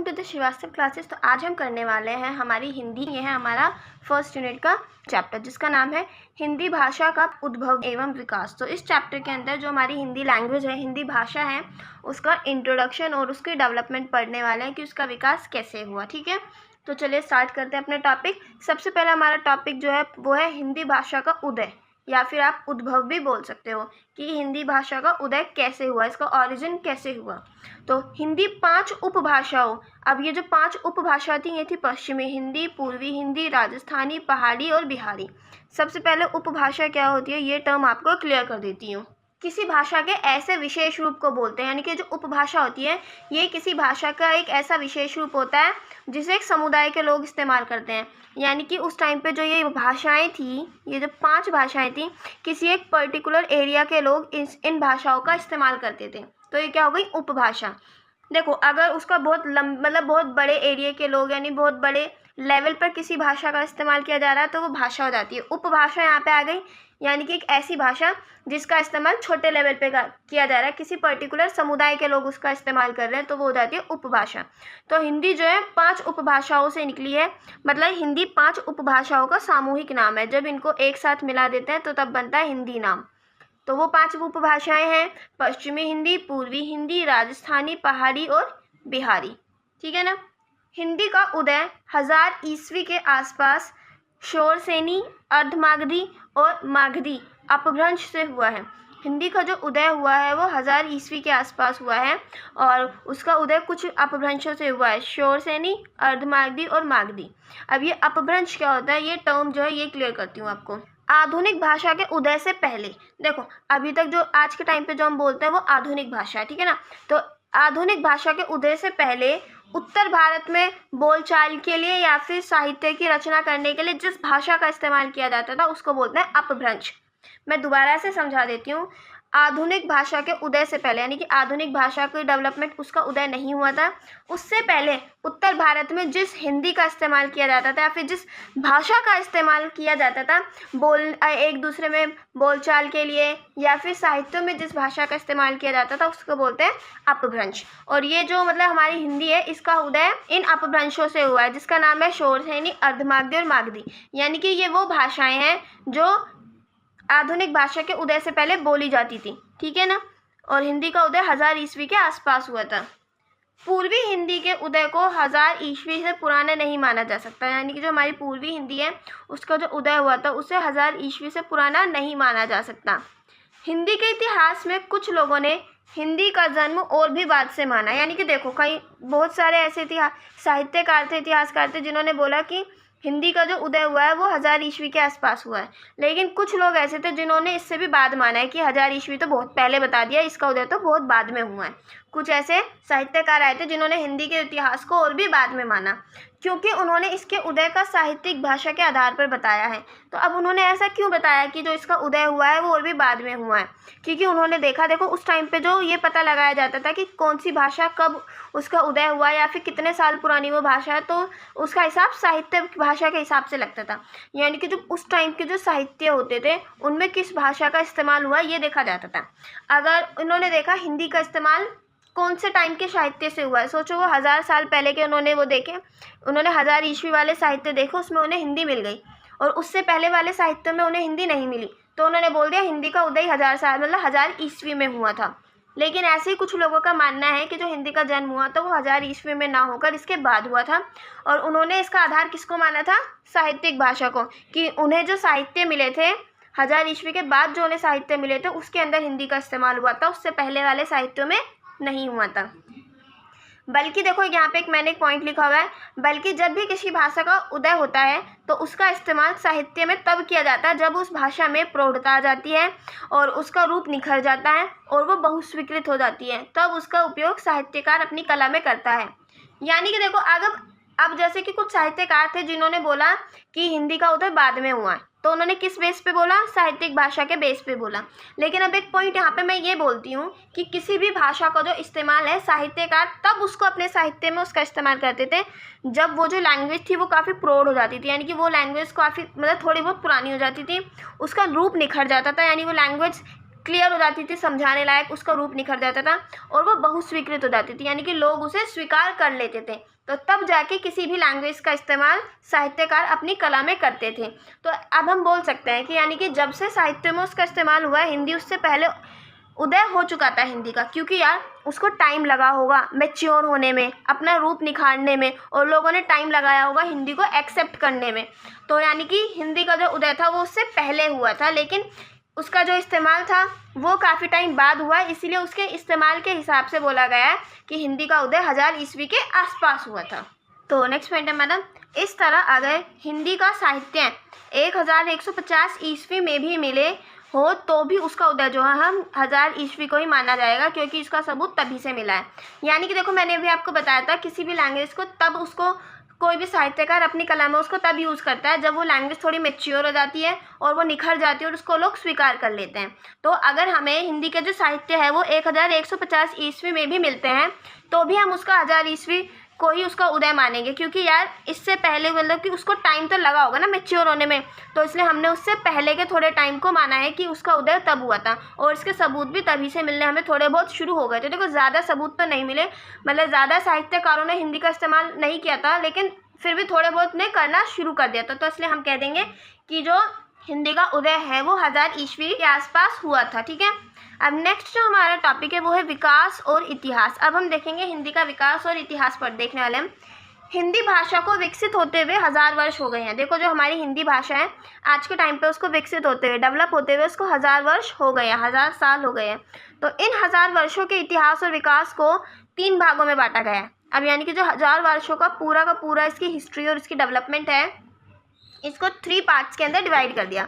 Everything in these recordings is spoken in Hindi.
Welcome to the Srivastava classes. तो आज हम करने वाले हैं हमारी हिंदी। ये है हमारा फर्स्ट यूनिट का चैप्टर जिसका नाम है हिंदी भाषा का उद्भव एवं विकास। तो इस चैप्टर के अंदर जो हमारी हिंदी लैंग्वेज है, हिंदी भाषा है, उसका इंट्रोडक्शन और उसकी डेवलपमेंट पढ़ने वाले हैं कि उसका विकास कैसे हुआ। ठीक है, तो चलिए स्टार्ट करते हैं अपने टॉपिक। सबसे पहले हमारा टॉपिक जो है वो है हिंदी भाषा का उदय, या फिर आप उद्भव भी बोल सकते हो कि हिंदी भाषा का उदय कैसे हुआ, इसका ओरिजिन कैसे हुआ। तो हिंदी 5 उपभाषाओं, अब ये जो 5 उपभाषा थी ये थी पश्चिमी हिंदी, पूर्वी हिंदी, राजस्थानी, पहाड़ी और बिहारी। सबसे पहले उपभाषा क्या होती है ये टर्म आपको क्लियर कर देती हूँ। किसी भाषा के ऐसे विशेष रूप को बोलते हैं, यानी कि जो उपभाषा होती है ये किसी भाषा का एक ऐसा विशेष रूप होता है जिसे एक समुदाय के लोग इस्तेमाल करते हैं। यानी कि उस टाइम पे जो ये भाषाएं थी, ये जो 5 भाषाएं थी, किसी एक पर्टिकुलर एरिया के लोग इन भाषाओं का इस्तेमाल करते थे। तो ये क्या हो गई उपभाषा। देखो, अगर उसका बहुत मतलब बहुत बड़े एरिया के लोग, यानी बहुत बड़े लेवल पर किसी भाषा का इस्तेमाल किया जा रहा है तो वो भाषा हो जाती है। उपभाषा यहाँ पे आ गई, यानी कि एक ऐसी भाषा जिसका इस्तेमाल छोटे लेवल पे किया जा रहा है, किसी पर्टिकुलर समुदाय के लोग उसका इस्तेमाल कर रहे हैं, तो वो हो जाती है उपभाषा। तो हिंदी जो है 5 उपभाषाओं से निकली है, मतलब हिंदी 5 उपभाषाओं का सामूहिक नाम है। जब इनको एक साथ मिला देते हैं तो तब बनता है हिंदी नाम। तो वो 5 उपभाषाएं हैं पश्चिमी हिंदी, पूर्वी हिंदी, राजस्थानी, पहाड़ी और बिहारी। ठीक है ना। हिंदी का उदय 1000 ईस्वी के आसपास शोरसेनी, अर्धमागधी और मागधी अपभ्रंश से हुआ है। हिंदी का जो उदय हुआ है वो 1000 ईस्वी के आसपास हुआ है और उसका उदय कुछ अपभ्रंशों से हुआ है, शोरसेनी, अर्धमागधी और मागधी। अब ये अपभ्रंश क्या होता है ये टर्म जो है ये क्लियर करती हूँ आपको। आधुनिक भाषा के उदय से पहले, देखो अभी तक जो आज के टाइम पे जो हम बोलते हैं वो आधुनिक भाषा है, ठीक है ना। तो आधुनिक भाषा के उदय से पहले उत्तर भारत में बोलचाल के लिए या फिर साहित्य की रचना करने के लिए जिस भाषा का इस्तेमाल किया जाता था उसको बोलते हैं अपभ्रंश। मैं दोबारा से समझा देती हूँ। आधुनिक भाषा के उदय से पहले, यानी कि आधुनिक भाषा की डेवलपमेंट उसका उदय नहीं हुआ था, उससे पहले उत्तर भारत में जिस हिंदी का इस्तेमाल किया जाता था या फिर जिस भाषा का इस्तेमाल किया जाता था एक दूसरे में बोलचाल के लिए या फिर साहित्य में जिस भाषा का इस्तेमाल किया जाता था उसको बोलते हैं अपभ्रंश। और ये जो मतलब हमारी हिंदी है इसका उदय इन अपभ्रंशों से हुआ है जिसका नाम है शोरसेनी, अर्धमागधी और मागधी। यानी कि ये वो भाषाएं हैं जो आधुनिक भाषा के उदय से पहले बोली जाती थी, ठीक है ना। और हिंदी का उदय 1000 ईस्वी के आसपास हुआ था। पूर्वी हिंदी के उदय को 1000 ईस्वी से पुराना नहीं माना जा सकता, यानी कि जो हमारी पूर्वी हिंदी है उसका जो उदय हुआ था उसे 1000 ईस्वी से पुराना नहीं माना जा सकता। हिंदी के इतिहास में कुछ लोगों ने हिंदी का जन्म और भी बाद से माना, यानी कि देखो कई बहुत सारे ऐसे साहित्यकार थे, इतिहासकार थे जिन्होंने बोला कि हिंदी का जो उदय हुआ है वो 1000 ईस्वी के आसपास हुआ है। लेकिन कुछ लोग ऐसे थे जिन्होंने इससे भी बाद माना है कि 1000 ईस्वी तो बहुत पहले बता दिया, इसका उदय तो बहुत बाद में हुआ है। कुछ ऐसे साहित्यकार आए थे जिन्होंने हिंदी के इतिहास को और भी बाद में माना, क्योंकि उन्होंने इसके उदय का साहित्यिक भाषा के आधार पर बताया है। तो अब उन्होंने ऐसा क्यों बताया कि जो इसका उदय हुआ है वो और भी बाद में हुआ है, क्योंकि उन्होंने देखो उस टाइम पे जो ये पता लगाया जाता था कि कौन सी भाषा कब उसका उदय हुआ या फिर कितने साल पुरानी वो भाषा है, तो उसका हिसाब साहित्य भाषा के हिसाब से लगता था। यानी कि जो उस टाइम के जो साहित्य होते थे उनमें किस भाषा का इस्तेमाल हुआ ये देखा जाता था। अगर उन्होंने देखा हिंदी का इस्तेमाल कौन से टाइम के साहित्य से हुआ है, सोचो वो 1000 साल पहले के उन्होंने वो देखे, उन्होंने 1000 ईस्वी वाले साहित्य देखे, उसमें उन्हें हिंदी मिल गई और उससे पहले वाले साहित्य में उन्हें हिंदी नहीं मिली, तो उन्होंने बोल दिया हिंदी का उदय 1000 साल मतलब 1000 ईस्वी में हुआ था। लेकिन ऐसे ही कुछ लोगों का मानना है कि जो हिंदी का जन्म हुआ था वो 1000 ईस्वी में ना होकर इसके बाद हुआ था। और उन्होंने इसका आधार किसको माना था, साहित्यिक भाषा को, कि उन्हें जो साहित्य मिले थे 1000 ईस्वी के बाद जो उन्हें साहित्य मिले थे उसके अंदर हिंदी का इस्तेमाल हुआ था, उससे पहले वाले साहित्यों में नहीं हुआ था। बल्कि देखो यहाँ पे मैंने एक पॉइंट लिखा हुआ है, बल्कि जब भी किसी भाषा का उदय होता है तो उसका इस्तेमाल साहित्य में तब किया जाता है जब उस भाषा में प्रौढ़ता आ जाती है और उसका रूप निखर जाता है और वो बहुस्वीकृत हो जाती है, तब उसका उपयोग साहित्यकार अपनी कला में करता है। यानी कि देखो अब जैसे कि कुछ साहित्यकार थे जिन्होंने बोला कि हिंदी का उदय बाद में हुआ है, तो उन्होंने किस बेस पे बोला, साहित्यिक भाषा के बेस पे बोला। लेकिन अब एक पॉइंट यहाँ पे मैं ये बोलती हूँ कि किसी भी भाषा का जो इस्तेमाल है साहित्यकार तब उसको अपने साहित्य में उसका इस्तेमाल करते थे जब वो जो लैंग्वेज थी वो काफ़ी प्रौढ़ हो जाती थी, यानी कि वो लैंग्वेज काफ़ी मतलब थोड़ी बहुत पुरानी हो जाती थी, उसका रूप निखर जाता था, यानी वो लैंग्वेज क्लियर हो जाती थी, समझाने लायक, उसका रूप निखर जाता था और वो बहुस्वीकृत हो जाती थी, यानी कि लोग उसे स्वीकार कर लेते थे। तो तब जाके किसी भी लैंग्वेज का इस्तेमाल साहित्यकार अपनी कला में करते थे। तो अब हम बोल सकते हैं कि यानी कि जब से साहित्य में उसका इस्तेमाल हुआ है, हिंदी उससे पहले उदय हो चुका था हिंदी का, क्योंकि यार उसको टाइम लगा होगा मैच्योर होने में, अपना रूप निखारने में, और लोगों ने टाइम लगाया होगा हिंदी को एक्सेप्ट करने में। तो यानी कि हिंदी का जो उदय था वो उससे पहले हुआ था, लेकिन उसका जो इस्तेमाल था वो काफ़ी टाइम बाद हुआ है, इसीलिए उसके इस्तेमाल के हिसाब से बोला गया है कि हिंदी का उदय 1000 ईस्वी के आसपास हुआ था। तो नेक्स्ट पॉइंट है मैडम, इस तरह अगर हिंदी का साहित्य 1150 ईस्वी में भी मिले हो तो भी उसका उदय जो है हम 1000 ईस्वी को ही माना जाएगा, क्योंकि इसका सबूत तभी से मिला है। यानी कि देखो मैंने अभी आपको बताया था किसी भी लैंग्वेज को तब उसको कोई भी साहित्यकार अपनी कला में उसको तब यूज़ करता है जब वो लैंग्वेज थोड़ी मैच्योर हो जाती है और वो निखर जाती है और उसको लोग स्वीकार कर लेते हैं। तो अगर हमें हिंदी का जो साहित्य है वो 1150 ईस्वी में भी मिलते हैं तो भी हम उसका 1000 ईस्वी को ही उसका उदय मानेंगे, क्योंकि यार इससे पहले मतलब कि उसको टाइम तो लगा होगा ना मैच्योर होने में, तो इसलिए हमने उससे पहले के थोड़े टाइम को माना है कि उसका उदय तब हुआ था। और इसके सबूत भी तभी से मिलने हमें थोड़े बहुत शुरू हो गए थे। देखो ज़्यादा सबूत तो नहीं मिले, मतलब ज़्यादा साहित्यकारों ने हिंदी का इस्तेमाल नहीं किया था, लेकिन फिर भी थोड़े बहुत ने करना शुरू कर दिया था। तो इसलिए हम कह देंगे कि जो हिंदी का उदय है वो 1000 ईस्वी के आसपास हुआ था। ठीक है, अब नेक्स्ट जो हमारा टॉपिक है वो है विकास और इतिहास। अब हम देखेंगे हिंदी का विकास और इतिहास पर देखने वाले हैं। हिंदी भाषा को विकसित होते हुए 1000 वर्ष हो गए हैं। देखो जो हमारी हिंदी भाषा है आज के टाइम पे उसको विकसित होते हुए, डेवलप होते हुए उसको 1000 वर्ष हो गए हैं, 1000 साल हो गए हैं। तो इन 1000 वर्षों के इतिहास और विकास को 3 भागों में बांटा गया है। अब यानी कि जो 1000 वर्षों का पूरा इसकी हिस्ट्री और इसकी डेवलपमेंट है, इसको 3 पार्ट्स के अंदर डिवाइड कर दिया।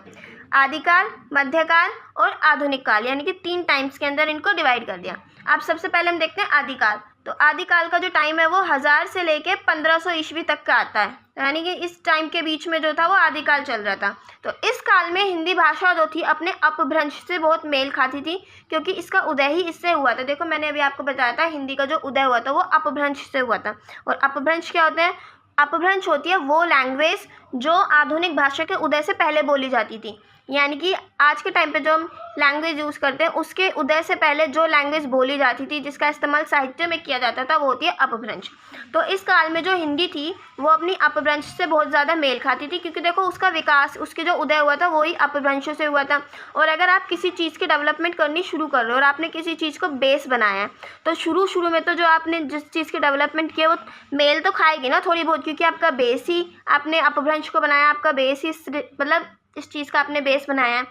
आदिकाल, मध्यकाल और आधुनिक काल, यानी कि 3 टाइम्स के अंदर इनको डिवाइड कर दिया। अब सबसे पहले हम देखते हैं आदिकाल। तो आदिकाल का जो टाइम है वो 1000 से लेके 1500 ईस्वी तक का आता है, यानी कि इस टाइम के बीच में जो था वो आदिकाल चल रहा था। तो इस काल में हिंदी भाषा जो थी अपने अपभ्रंश से बहुत मेल खाती थी, क्योंकि इसका उदय ही इससे हुआ था। देखो मैंने अभी आपको बताया था हिंदी का जो उदय हुआ था वो अपभ्रंश से हुआ था। और अपभ्रंश क्या होते हैं? अपभ्रंश होती है वो लैंग्वेज जो आधुनिक भाषा के उदय से पहले बोली जाती थी, यानी कि आज के टाइम पे जो हम लैंग्वेज यूज़ करते हैं उसके उदय से पहले जो लैंग्वेज बोली जाती थी, जिसका इस्तेमाल साहित्य में किया जाता था, वो होती है अपभ्रंश। तो इस काल में जो हिंदी थी वो अपनी अपभ्रंश से बहुत ज़्यादा मेल खाती थी, क्योंकि देखो उसका विकास, उसके जो उदय हुआ था वो ही अपभ्रंशों से हुआ था। और अगर आप किसी चीज़ की डेवलपमेंट करनी शुरू कर रहे हो और आपने किसी चीज़ को बेस बनाया है, तो शुरू में तो जो आपने जिस चीज़ की डेवलपमेंट किया वो मेल तो खाएगी ना थोड़ी बहुत, क्योंकि आपका बेस ही, आपने अपभ्रंश को बनाया, आपका बेस ही मतलब इस चीज़ का आपने बेस बनाया है।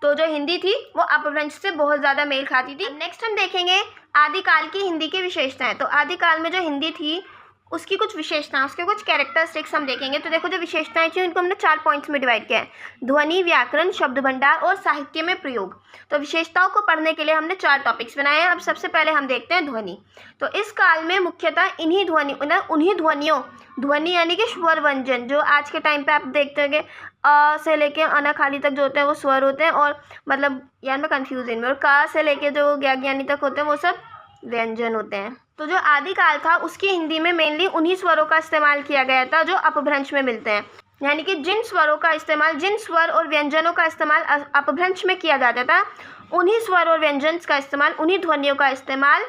तो जो हिंदी थी वो अपभ्रंश से बहुत ज़्यादा मेल खाती थी। नेक्स्ट हम देखेंगे आदिकाल की हिंदी की विशेषताएं। तो आदिकाल में जो हिंदी थी उसकी कुछ विशेषताएं, उसके कुछ कैरेक्टरिस्टिक्स हम देखेंगे। तो देखो जो विशेषताएं थी उनको हमने 4 पॉइंट्स में डिवाइड किया है: ध्वनि, व्याकरण, शब्द भंडार और साहित्य में प्रयोग। तो विशेषताओं को पढ़ने के लिए हमने 4 टॉपिक्स बनाए हैं। अब सबसे पहले हम देखते हैं ध्वनि। तो इस काल में मुख्यतः उन्हीं ध्वनियों, ध्वनि यानी कि स्वर व्यंजन, जो आज के टाइम पे आप देखते होंगे अ से लेके अनाखाली तक जो होते हैं वो स्वर होते हैं, और मतलब यार मैं कंफ्यूज इन में, और का से लेके जो ज्ञानी तक होते हैं वो सब व्यंजन होते हैं। तो जो आदिकाल था उसकी हिंदी में मेनली उन्हीं स्वरों का इस्तेमाल किया गया था जो अपभ्रंश में मिलते हैं, यानी कि जिन स्वरों का इस्तेमाल, जिन स्वर और व्यंजनों का इस्तेमाल अपभ्रंश में किया जाता था, उन्हीं स्वर और व्यंजन का इस्तेमाल, उन्हीं ध्वनियों का इस्तेमाल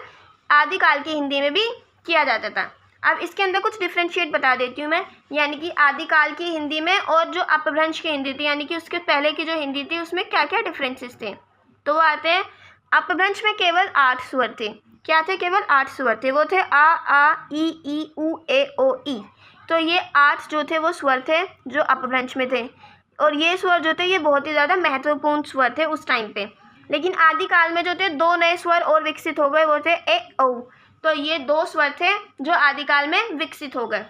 आदिकाल की हिंदी में भी किया जाता था। अब इसके अंदर कुछ डिफ्रेंशिएट बता देती हूँ मैं, यानी कि आदिकाल की हिंदी में और जो अपभ्रंश की हिंदी थी, यानी कि उसके पहले की जो हिंदी थी, उसमें क्या क्या डिफरेंसेस थे। तो वो आते हैं, अपभ्रंश में केवल 8 स्वर थे। क्या थे? केवल 8 स्वर थे। वो थे आ ई उ ए ओ ई। तो ये 8 जो थे वो स्वर थे जो अपभ्रंश में थे, और ये स्वर जो थे ये बहुत ही ज़्यादा महत्वपूर्ण स्वर थे उस टाइम पे। लेकिन आदिकाल में जो थे 2 नए स्वर और विकसित हो गए, वो थे ए औ। तो ये 2 स्वर थे जो आदिकाल में विकसित हो गए।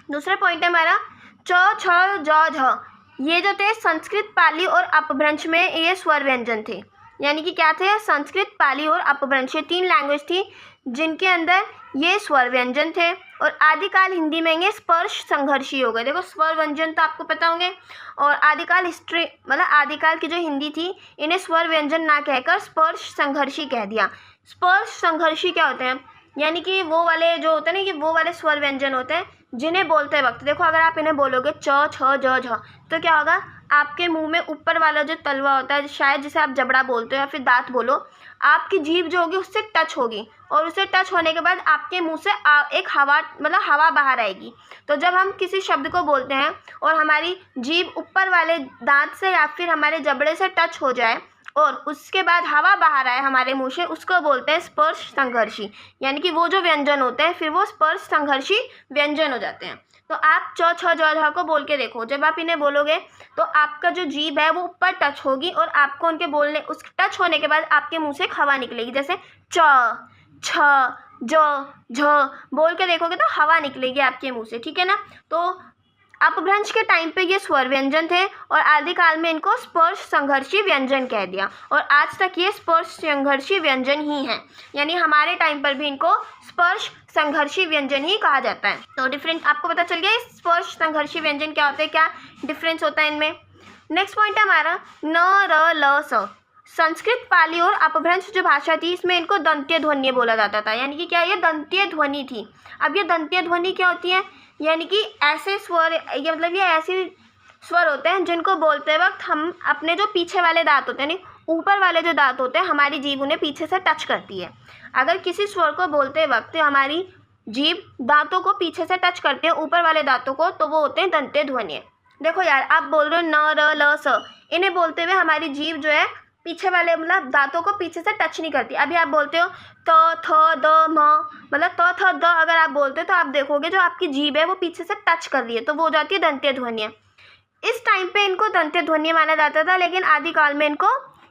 दूसरा पॉइंट है हमारा च छ ज झ। ये जो थे संस्कृत, पाली और अपभ्रंश में ये स्वर व्यंजन थे, यानी कि क्या थे? संस्कृत, पाली और अपभ्रंश, ये 3 लैंग्वेज थी जिनके अंदर ये स्वर व्यंजन थे। और आदिकाल हिंदी में ये स्पर्श संघर्षी हो गए। देखो स्वर व्यंजन तो आपको पता होंगे, और आदिकाल हिस्ट्री मतलब आदिकाल की जो हिंदी थी इन्हें स्वर व्यंजन ना कहकर स्पर्श संघर्षी कह दिया। स्पर्श संघर्षी क्या होते हैं? यानी कि वो वाले जो होते हैं ना, कि वो वाले स्वर व्यंजन होते हैं जिन्हें बोलते वक्त, देखो अगर आप इन्हें बोलोगे च छ ज झ, तो क्या होगा, आपके मुंह में ऊपर वाला जो तलवा होता है, शायद जिसे आप जबड़ा बोलते हो या फिर दांत बोलो, आपकी जीभ जो होगी उससे टच होगी, और उससे टच होने के बाद आपके मुंह से एक हवा, मतलब हवा बाहर आएगी। तो जब हम किसी शब्द को बोलते हैं और हमारी जीभ ऊपर वाले दांत से या फिर हमारे जबड़े से टच हो जाए और उसके बाद हवा बाहर आए हमारे मुंह से, उसको बोलते हैं स्पर्श संघर्षी। यानी कि वो जो व्यंजन होते हैं फिर वो स्पर्श संघर्षी व्यंजन हो जाते हैं। तो आप च छ ज झ को बोल के देखो, जब आप इन्हें बोलोगे तो आपका जो जीभ है वो ऊपर टच होगी और आपको उनके बोलने, उस टच होने के बाद आपके मुंह से एक हवा निकलेगी, जैसे च छ ज झ बोल के देखोगे तो हवा निकलेगी आपके मुंह से, ठीक है ना। तो अपभ्रंश के टाइम पे ये स्वर व्यंजन थे और आदिकाल में इनको स्पर्श संघर्षी व्यंजन कह दिया, और आज तक ये स्पर्श संघर्षी व्यंजन ही हैं। यानी हमारे टाइम पर भी इनको स्पर्श संघर्षी व्यंजन ही कहा जाता है। तो डिफरेंट आपको पता चल गया स्पर्श संघर्षी व्यंजन क्या होते हैं, क्या डिफरेंस होता है इनमें। नेक्स्ट पॉइंट है हमारा न र ल स। संस्कृत, पाली और अपभ्रंश जो भाषा थी इसमें इनको दंत्य ध्वनि बोला जाता था। यानी कि क्या, ये दंत्य ध्वनि थी। अब ये दंत्य ध्वनि क्या होती है, यानी कि ऐसे स्वर, ये मतलब ये ऐसे स्वर होते हैं जिनको बोलते वक्त हम अपने जो पीछे वाले दांत होते हैं, नहीं ऊपर वाले जो दांत होते हैं, हमारी जीभ उन्हें पीछे से टच करती है। अगर किसी स्वर को बोलते वक्त हमारी जीभ दांतों को पीछे से टच करती है, ऊपर वाले दांतों को, तो वो होते हैं दंत्य ध्वनि। देखो यार, आप बोल रहे हो न र ल स, इन्हें बोलते हुए हमारी जीभ जो है पीछे वाले मतलब दांतों को पीछे से टच नहीं करती। अभी आप बोलते हो त थ द म, मतलब त थ द अगर आप बोलते हो तो आप देखोगे जो आपकी जीभ है वो पीछे से टच कर रही है, तो वो हो जाती है दंत्य ध्वनि। इस टाइम पे इनको दंत्य ध्वनि माना जाता था, लेकिन आदिकाल में इनको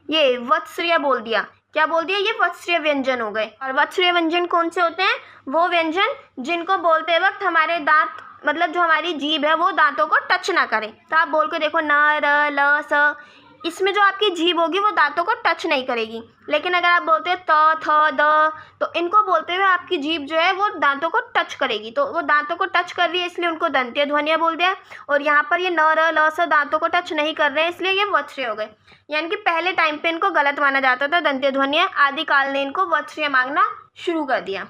ये वत्सरीय बोल दिया। क्या बोल दिया, ये वत्सरीय व्यंजन हो गए। और वत्सरीय व्यंजन कौन से होते हैं, वो व्यंजन जिनको बोलते वक्त हमारे दांत, मतलब जो हमारी जीभ है वो दांतों को टच ना करे। तो आप बोल के देखो न र ल स, इसमें जो आपकी जीभ होगी वो दांतों को टच नहीं करेगी। लेकिन अगर आप बोलते हो त थ द, तो इनको बोलते हुए आपकी जीभ जो है वो दांतों को टच करेगी, तो वो दांतों को टच कर रही है इसलिए उनको दंत्य ध्वनियाँ बोल दिया। और यहाँ पर ये न र ल स दांतों को टच नहीं कर रहे हैं इसलिए ये वत्सरीय हो गए। यानी कि पहले टाइम पे इनको गलत माना जाता था दंत्य ध्वनियाँ, आदिकाल ने इनको वत्सरीय मांगना शुरू कर दिया।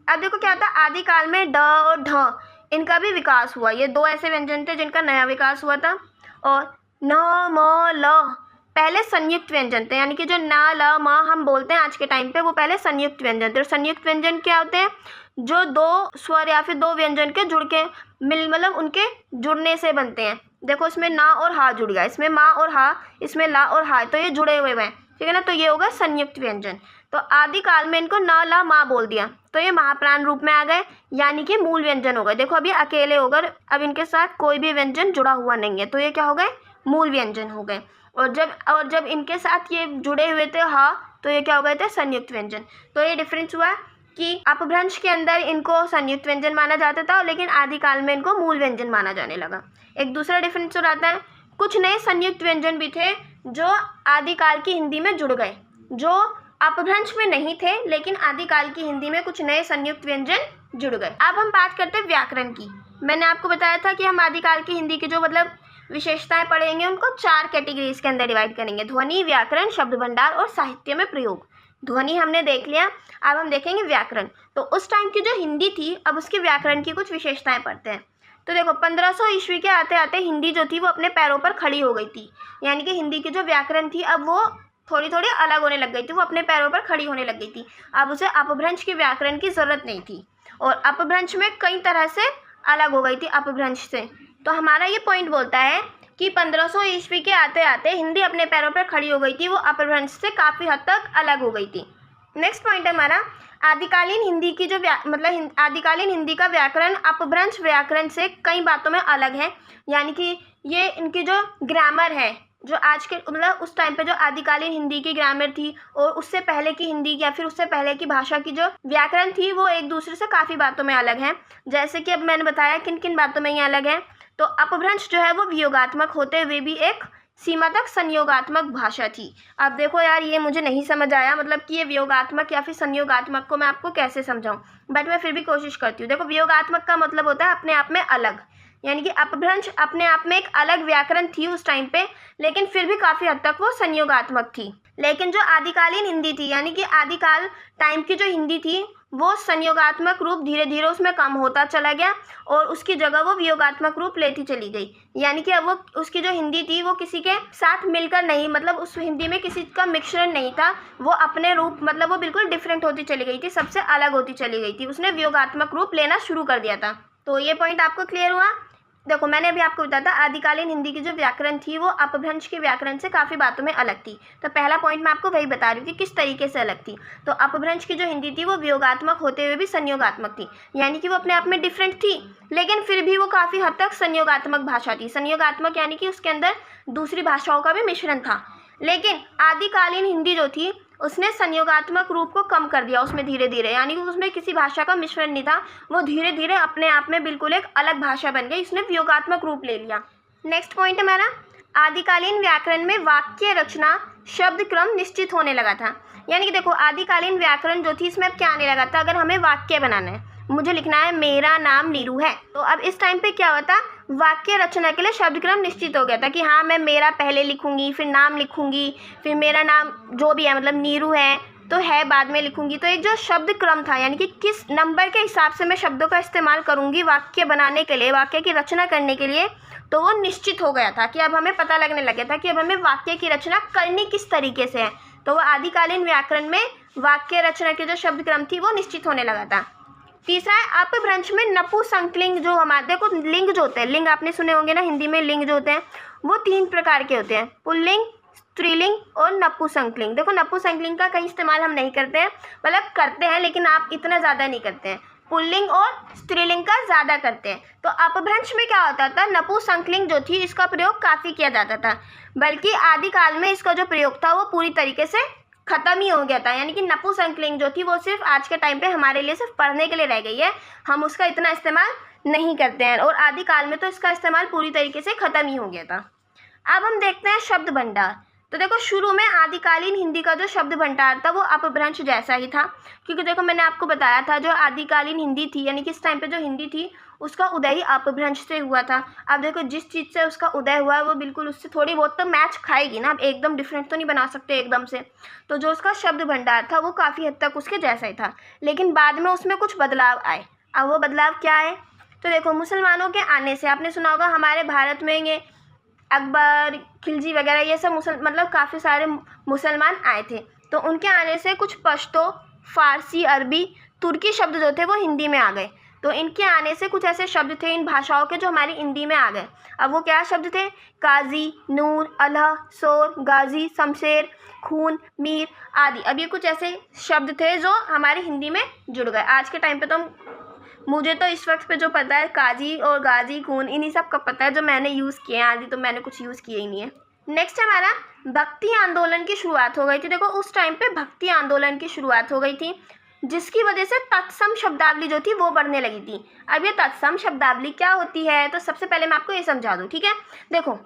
अब देखो क्या होता है, आदिकाल में ड और ढ इनका भी विकास हुआ। ये दो ऐसे व्यंजन थे जिनका नया विकास हुआ था। और न म ल पहले संयुक्त व्यंजन थे, यानी कि जो न ल म हम बोलते हैं आज के टाइम पे वो पहले संयुक्त व्यंजन थे। और संयुक्त व्यंजन क्या होते हैं, जो दो स्वर या फिर दो व्यंजन के जुड़ के मतलब उनके जुड़ने से बनते हैं। देखो इसमें ना और हा जुड़ गया, इसमें माँ और हा, इसमें ला और हा, तो ये जुड़े हुए हैं, ठीक है ना। तो ये होगा संयुक्त व्यंजन। तो आदिकाल में इनको न ला मा बोल दिया, तो ये महाप्राण रूप में आ गए, यानी कि मूल व्यंजन हो गए। देखो अभी अकेले हो गए, अब इनके साथ कोई भी व्यंजन जुड़ा हुआ नहीं है, तो ये क्या हो गए, मूल व्यंजन हो गए। और जब इनके साथ ये जुड़े हुए थे हा, तो ये क्या हो गए थे, संयुक्त व्यंजन। तो ये डिफरेंस हुआ कि अपभ्रंश के अंदर इनको संयुक्त व्यंजन माना जाता था, लेकिन आदिकाल में इनको मूल व्यंजन माना जाने लगा। एक दूसरा डिफरेंस हो जाता है, कुछ नए संयुक्त व्यंजन भी थे जो आदिकाल की हिंदी में जुड़ गए, जो अपभ्रंश में नहीं थे, लेकिन आदिकाल की हिंदी में कुछ नए संयुक्त व्यंजन जुड़ गए। अब हम बात करते हैं व्याकरण की। मैंने आपको बताया था कि हम आदिकाल की हिंदी की जो मतलब विशेषताएं पढ़ेंगे उनको 4 कैटेगरीज के अंदर डिवाइड करेंगे: ध्वनि, व्याकरण, शब्द भंडार और साहित्य में प्रयोग। ध्वनि हमने देख लिया, अब हम देखेंगे व्याकरण। तो उस टाइम की जो हिंदी थी, अब उसके व्याकरण की कुछ विशेषताएं पढ़ते हैं। तो देखो 1500 ईस्वी के आते आते हिंदी जो थी वो अपने पैरों पर खड़ी हो गई थी, यानी कि हिंदी की जो व्याकरण थी अब वो थोड़ी थोड़ी अलग होने लग गई थी, वो अपने पैरों पर खड़ी होने लग गई थी। अब उसे अपभ्रंश की व्याकरण की ज़रूरत नहीं थी, और अपभ्रंश में कई तरह से अलग हो गई थी अपभ्रंश से। तो हमारा ये पॉइंट बोलता है कि 1500 ईस्वी के आते आते हिंदी अपने पैरों पर खड़ी हो गई थी, वो अपभ्रंश से काफ़ी हद तक अलग हो गई थी। नेक्स्ट पॉइंट है हमारा, आदिकालीन हिंदी की जो मतलब आदिकालीन हिंदी का व्याकरण अपभ्रंश व्याकरण से कई बातों में अलग है। यानी कि ये इनकी जो ग्रामर है, जो आज के मतलब उस टाइम पे जो आदिकालीन हिंदी की ग्रामर थी और उससे पहले की हिंदी या फिर उससे पहले की भाषा की जो व्याकरण थी, वो एक दूसरे से काफ़ी बातों में अलग हैं। जैसे कि अब मैंने बताया किन किन बातों में ये अलग है। तो अपभ्रंश जो है वो वियोगात्मक होते हुए भी एक सीमा तक संयोगात्मक भाषा थी। अब देखो यार, ये मुझे नहीं समझ आया मतलब कि ये वियोगात्मक या फिर संयोगात्मक को मैं आपको कैसे समझाऊं, बट मैं फिर भी कोशिश करती हूँ। देखो वियोगात्मक का मतलब होता है अपने आप में अलग, यानी कि अपभ्रंश अपने आप में एक अलग व्याकरण थी उस टाइम पे, लेकिन फिर भी काफ़ी हद तक वो संयोगात्मक थी। लेकिन जो आदिकालीन हिंदी थी, यानी कि आदिकाल टाइम की जो हिंदी थी, वो संयोगात्मक रूप धीरे धीरे उसमें कम होता चला गया और उसकी जगह वो वियोगात्मक रूप लेती चली गई। यानी कि अब वो उसकी जो हिंदी थी वो किसी के साथ मिलकर नहीं, मतलब उस हिंदी में किसी का मिश्रण नहीं था, वो अपने रूप मतलब वो बिल्कुल डिफरेंट होती चली गई थी, सबसे अलग होती चली गई थी, उसने वियोगात्मक रूप लेना शुरू कर दिया था। तो ये पॉइंट आपको क्लियर हुआ। देखो मैंने अभी आपको बताया था आदिकालीन हिंदी की जो व्याकरण थी वो अपभ्रंश के व्याकरण से काफ़ी बातों में अलग थी। तो पहला पॉइंट मैं आपको वही बता रही थी किस तरीके से अलग थी। तो अपभ्रंश की जो हिंदी थी वो वियोगात्मक होते हुए भी संयोगात्मक थी, यानी कि वो अपने आप में डिफरेंट थी, लेकिन फिर भी वो काफ़ी हद तक संयोगात्मक भाषा थी। संयोगात्मक यानी कि उसके अंदर दूसरी भाषाओं का भी मिश्रण था। लेकिन आदिकालीन हिंदी जो थी उसने संयोगात्मक रूप को कम कर दिया उसमें धीरे धीरे, यानी कि उसमें किसी भाषा का मिश्रण नहीं था, वो धीरे धीरे अपने आप में बिल्कुल एक अलग भाषा बन गई, उसने वियोगात्मक रूप ले लिया। नेक्स्ट पॉइंट है हमारा, आदिकालीन व्याकरण में वाक्य रचना शब्द क्रम निश्चित होने लगा था। यानी कि देखो आदिकालीन व्याकरण जो थी इसमें अब क्या आने लगा था, अगर हमें वाक्य बनाना है, मुझे लिखना है मेरा नाम नीरू है, तो अब इस टाइम पे क्या होता, वाक्य रचना के लिए शब्द क्रम निश्चित हो गया था कि हाँ मैं मेरा पहले लिखूंगी, फिर नाम लिखूंगी, फिर मेरा नाम जो भी है मतलब नीरू है तो है बाद में लिखूंगी। तो एक जो शब्द क्रम था, यानी कि किस नंबर के हिसाब से मैं शब्दों का इस्तेमाल करूंगी वाक्य बनाने के लिए, वाक्य की रचना करने के लिए, तो वो निश्चित हो गया था कि अब हमें पता लगने लग गया था कि अब हमें वाक्य की रचना करनी किस तरीके से है। तो वो आदिकालीन व्याकरण में वाक्य रचना के जो शब्द क्रम थी वो निश्चित होने लगा था। तीसरा है अपभ्रंश में नपुंसकलिंग, जो हमारे देखो लिंग जो होते हैं, लिंग आपने सुने होंगे ना हिंदी में, लिंग जो होते हैं वो 3 प्रकार के होते हैं, पुल्लिंग, स्त्रीलिंग और नपुंसकलिंग। देखो नपुंसकलिंग का कहीं इस्तेमाल हम नहीं करते हैं, मतलब करते हैं लेकिन आप इतना ज़्यादा नहीं करते हैं, पुल्लिंग और स्त्रीलिंग का ज़्यादा करते हैं। तो अपभ्रंश में क्या होता था, नपुंसकलिंग जो थी इसका प्रयोग काफ़ी किया जाता था, बल्कि आदिकाल में इसका जो प्रयोग था वो पूरी तरीके से ख़त्म ही हो गया था। यानी कि नपुंसकलिंग जो थी वो सिर्फ आज के टाइम पे हमारे लिए सिर्फ पढ़ने के लिए रह गई है, हम उसका इतना इस्तेमाल नहीं करते हैं, और आदिकाल में तो इसका इस्तेमाल पूरी तरीके से ख़त्म ही हो गया था। अब हम देखते हैं शब्द भंडार। तो देखो शुरू में आदिकालीन हिंदी का जो शब्द भंडार था वो अपभ्रंश जैसा ही था, क्योंकि देखो मैंने आपको बताया था जो आदिकालीन हिंदी थी यानी कि इस टाइम पे जो हिंदी थी उसका उदय ही अपभ्रंश से हुआ था। अब देखो जिस चीज़ से उसका उदय हुआ है वो बिल्कुल उससे थोड़ी बहुत तो मैच खाएगी ना, अब एकदम डिफरेंट तो नहीं बना सकते एकदम से। तो जो उसका शब्द भंडार था वो काफ़ी हद तक उसके जैसा ही था, लेकिन बाद में उसमें कुछ बदलाव आए। अब वो बदलाव क्या है, तो देखो मुसलमानों के आने से, आपने सुना होगा हमारे भारत में ये अकबर, खिलजी वगैरह ये सब मतलब काफ़ी सारे मुसलमान आए थे, तो उनके आने से कुछ पश्तो, फारसी, अरबी, तुर्की शब्द जो थे वो हिंदी में आ गए। तो इनके आने से कुछ ऐसे शब्द थे इन भाषाओं के जो हमारी हिंदी में आ गए। अब वो क्या शब्द थे, काजी, नूर, अल्लाह, सोर, गाजी, शमशेर, खून, मीर आदि। अब ये कुछ ऐसे शब्द थे जो हमारी हिंदी में जुड़ गए। आज के टाइम पे तो मुझे तो इस वक्त पे जो पता है काजी और गाजी, खून, इन्हीं सब का पता है जो मैंने यूज़ किए हैं, आदि तो मैंने कुछ यूज़ किए ही नहीं है। नेक्स्ट हमारा भक्ति आंदोलन की शुरुआत हो गई थी। देखो उस टाइम पे भक्ति आंदोलन की शुरुआत हो गई थी, जिसकी वजह से तत्सम शब्दावली जो थी वो बढ़ने लगी थी। अब ये तत्सम शब्दावली क्या होती है, तो सबसे पहले मैं आपको ये समझा दूँ, ठीक है। देखो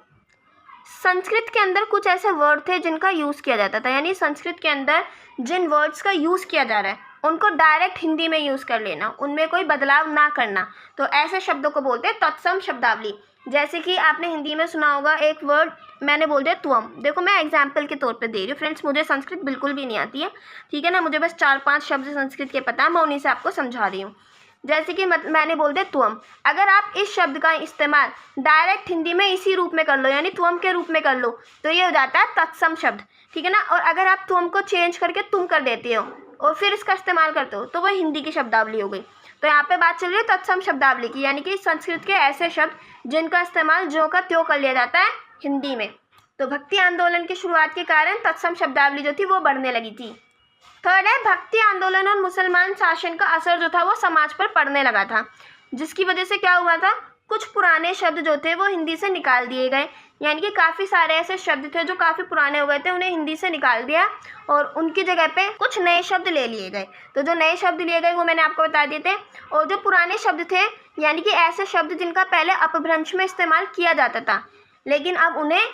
संस्कृत के अंदर कुछ ऐसे वर्ड थे जिनका यूज़ किया जाता था, यानी संस्कृत के अंदर जिन वर्ड्स का यूज़ किया जा रहा है उनको डायरेक्ट हिंदी में यूज़ कर लेना, उनमें कोई बदलाव ना करना, तो ऐसे शब्दों को बोलते हैं तत्सम शब्दावली। जैसे कि आपने हिंदी में सुना होगा एक वर्ड मैंने बोल दिया तुअम। देखो मैं एग्जाम्पल के तौर पे दे रही हूँ फ्रेंड्स, मुझे संस्कृत बिल्कुल भी नहीं आती है, ठीक है ना, मुझे बस 4-5 शब्द संस्कृत के पता है, मैं उन्हीं से आपको समझा रही हूँ। जैसे कि मैंने बोल दिया तुअम, अगर आप इस शब्द का इस्तेमाल डायरेक्ट हिंदी में इसी रूप में कर लो, यानी तुअम के रूप में कर लो, तो ये हो जाता है तत्सम शब्द, ठीक है ना। और अगर आप तुअम को चेंज करके तुम कर देते हो और फिर इसका इस्तेमाल करते हो तो वह हिंदी की शब्दावली हो गई। तो यहाँ पे बात चल रही है तत्सम शब्दावली की, यानी कि संस्कृत के ऐसे शब्द जिनका इस्तेमाल ज्यों का त्यों कर लिया जाता है हिंदी में। तो भक्ति आंदोलन की शुरुआत के कारण तत्सम शब्दावली जो थी वो बढ़ने लगी थी। थर्ड है भक्ति आंदोलन और मुसलमान शासन का असर जो था वो समाज पर पड़ने लगा था, जिसकी वजह से क्या हुआ था, कुछ पुराने शब्द जो थे वो हिंदी से निकाल दिए गए, यानी कि काफ़ी सारे ऐसे शब्द थे जो काफ़ी पुराने हो गए थे, उन्हें हिंदी से निकाल दिया और उनकी जगह पे कुछ नए शब्द ले लिए गए। तो जो नए शब्द लिए गए वो मैंने आपको बता दिए थे, और जो पुराने शब्द थे यानी कि ऐसे शब्द जिनका पहले अपभ्रंश में इस्तेमाल किया जाता था, लेकिन अब उन्हें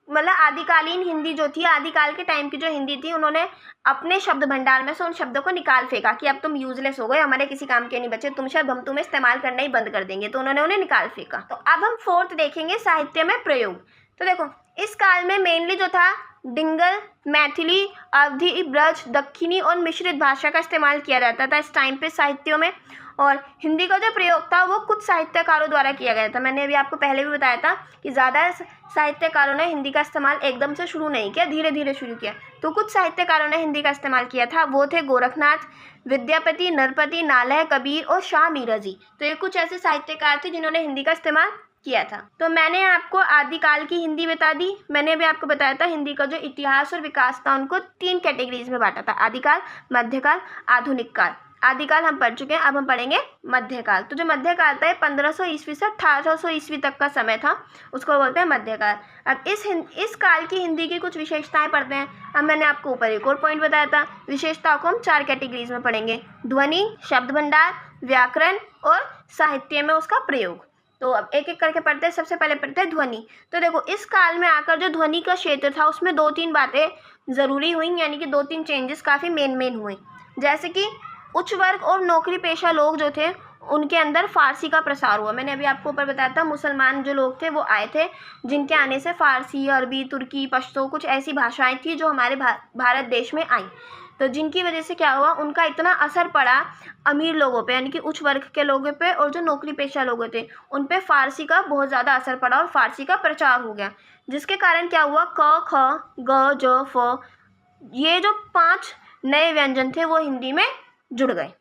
आदिकालीन हिंदी जो थी, आदिकाल के टाइम की जो हिंदी थी, उन्होंने अपने शब्द भंडार में से उन शब्दों को निकाल फेंका कि अब तुम यूजलेस हो गए, हमारे किसी काम के नहीं बचे, तुम शब्द हम तुम्हें इस्तेमाल करना ही बंद कर देंगे, तो उन्होंने उन्हें निकाल फेंका। तो अब हम फोर्थ देखेंगे साहित्य में प्रयोग। तो देखो इस काल में मेनली जो था डिंगल, मैथिली, अवधी, ब्रज, दक्षिणी और मिश्रित भाषा का इस्तेमाल किया जाता था इस टाइम पे साहित्यों में। और हिंदी का जो प्रयोग था वो कुछ साहित्यकारों द्वारा किया गया था। मैंने अभी आपको पहले भी बताया था कि ज़्यादा साहित्यकारों ने हिंदी का इस्तेमाल एकदम से शुरू नहीं किया, धीरे धीरे शुरू किया। तो कुछ साहित्यकारों ने हिंदी का इस्तेमाल किया था, वो थे गोरखनाथ, विद्यापति, नरपति, नालह, कबीर और शाह मीराजी। तो ये कुछ ऐसे साहित्यकार थे जिन्होंने हिंदी का इस्तेमाल किया था। तो मैंने आपको आदिकाल की हिंदी बता दी। मैंने भी आपको बताया था हिंदी का जो इतिहास और विकास था उनको 3 कैटेगरीज में बांटा था, आदिकाल, मध्यकाल, आधुनिक काल। आदिकाल हम पढ़ चुके हैं, अब हम पढ़ेंगे मध्यकाल। तो जो मध्यकाल था 1500 ईस्वी से 1800 ईस्वी तक का समय था, उसको बोलते हैं मध्यकाल। अब इस काल की हिंदी की कुछ विशेषताएं पढ़ते हैं। अब मैंने आपको ऊपर एक और पॉइंट बताया था, विशेषताओं को हम 4 कैटेगरीज में पढ़ेंगे, ध्वनि, शब्द भंडार, व्याकरण और साहित्य में उसका प्रयोग। तो अब एक एक करके पढ़ते हैं। सबसे पहले पढ़ते हैं ध्वनि। तो देखो इस काल में आकर जो ध्वनि का क्षेत्र था उसमें 2-3 बातें ज़रूरी हुई, यानी कि 2-3 चेंजेस काफ़ी मेन हुए। जैसे कि उच्च वर्ग और नौकरी पेशा लोग जो थे उनके अंदर फारसी का प्रसार हुआ। मैंने अभी आपको ऊपर बताया था मुसलमान जो लोग थे वो आए थे, जिनके आने से फारसी, अरबी, तुर्की, पश्तो कुछ ऐसी भाषाएं थी जो हमारे भारत देश में आई। तो जिनकी वजह से क्या हुआ, उनका इतना असर पड़ा अमीर लोगों पे, यानी कि उच्च वर्ग के लोगों पे, और जो नौकरी पेशा लोग थे उन पे फारसी का बहुत ज़्यादा असर पड़ा और फारसी का प्रचार हो गया। जिसके कारण क्या हुआ, क, ख, ग, ज, फ, ये जो 5 नए व्यंजन थे वो हिंदी में जुड़ गए।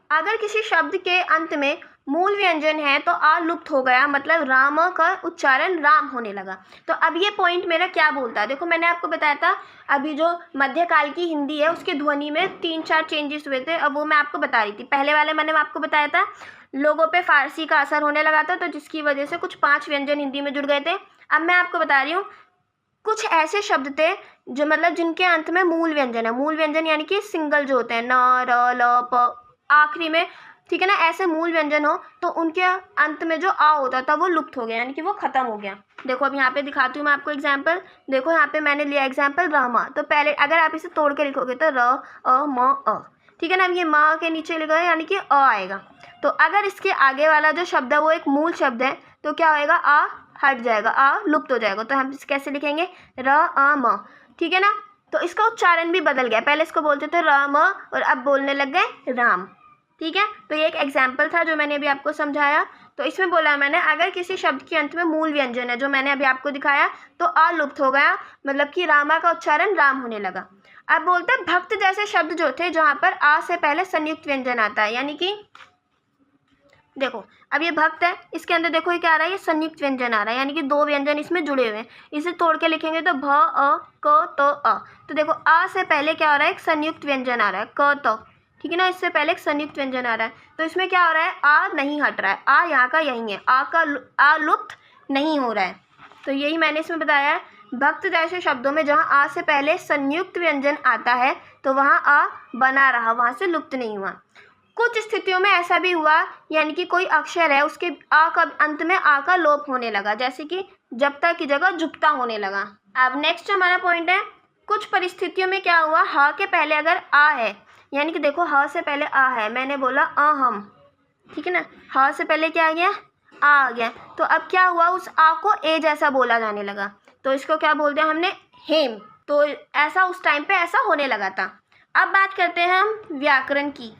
अगर किसी शब्द के अंत में मूल व्यंजन है तो आ लुप्त हो गया, मतलब राम का उच्चारण राम होने लगा। तो अब ये पॉइंट मेरा क्या बोलता है, देखो मैंने आपको बताया था अभी जो मध्यकाल की हिंदी है उसकी ध्वनि में 3-4 चेंजेस हुए थे। अब वो मैं आपको बता रही थी। पहले वाले मैंने आपको बताया था लोगों पे फारसी का असर होने लगा था, तो जिसकी वजह से कुछ 5 व्यंजन हिंदी में जुड़ गए थे। अब मैं आपको बता रही हूँ कुछ ऐसे शब्द थे जो मतलब जिनके अंत में मूल व्यंजन है। मूल व्यंजन यानी कि सिंगल जो होते हैं, न, र, ल, प, आखिरी में, ठीक है ना, ऐसे मूल व्यंजन हो तो उनके अंत में जो आ होता था वो लुप्त हो गया, यानी कि वो खत्म हो गया। देखो अब यहाँ पे दिखाती हूँ मैं आपको एग्जाम्पल। देखो यहाँ पे मैंने लिया एग्जाम्पल रहमा। तो पहले अगर आप इसे तोड़ के लिखोगे तो र, अ, म, अ, ठीक है ना। अब ये म के नीचे लिखा है यानी कि अ आएगा। तो अगर इसके आगे वाला जो शब्द है वो एक मूल शब्द है तो क्या होएगा, आ हट जाएगा, आ लुप्त हो जाएगा। तो हम इसे कैसे लिखेंगे, र, अ, म, ठीक है ना। तो इसका उच्चारण भी बदल गया, पहले इसको बोलते थे राम और अब बोलने लग गए राम, ठीक है। तो ये एक एग्जाम्पल था जो मैंने अभी आपको समझाया। तो इसमें बोला मैंने अगर किसी शब्द के अंत में मूल व्यंजन है जो मैंने अभी आपको दिखाया तो आ लुप्त हो गया, मतलब कि रामा का उच्चारण राम होने लगा। अब बोलते हैं भक्त जैसे शब्द जो थे जहाँ पर आ से पहले संयुक्त व्यंजन आता है, यानी कि देखो अब ये भक्त है, इसके अंदर देखो ये क्या आ रहा है, ये संयुक्त व्यंजन आ रहा है, यानी कि 2 व्यंजन इसमें जुड़े हुए हैं। इसे तोड़ के लिखेंगे तो भ, अ, क, त, अ। तो देखो आ से पहले क्या हो रहा है, एक संयुक्त व्यंजन आ रहा है, क, त, ठीक है ना। इससे पहले एक संयुक्त व्यंजन आ रहा है, तो इसमें क्या हो रहा है, आ नहीं हट रहा है, आ यहाँ का यही है, आ लुप्त नहीं हो रहा है। तो यही मैंने इसमें बताया है। भक्त जैसे शब्दों में जहाँ आ से पहले संयुक्त व्यंजन आता है तो वहाँ आ बना रहा, वहाँ से लुप्त नहीं हुआ। कुछ स्थितियों में ऐसा भी हुआ, यानी कि कोई अक्षर है उसके आ का अंत में आ का लोप होने लगा, जैसे कि जप्ता की जगह जुप्ता होने लगा। अब नेक्स्ट हमारा पॉइंट है, कुछ परिस्थितियों में क्या हुआ, ह के पहले अगर आ है, यानी कि देखो ह से पहले आ है, मैंने बोला अहम, ठीक है ना। ह से पहले क्या आ गया, आ गया। तो अब क्या हुआ, उस आ को ए जैसा बोला जाने लगा, तो इसको क्या बोलते हैं हमने, हेम। तो ऐसा उस टाइम पे ऐसा होने लगा था। अब बात करते हैं हम व्याकरण की।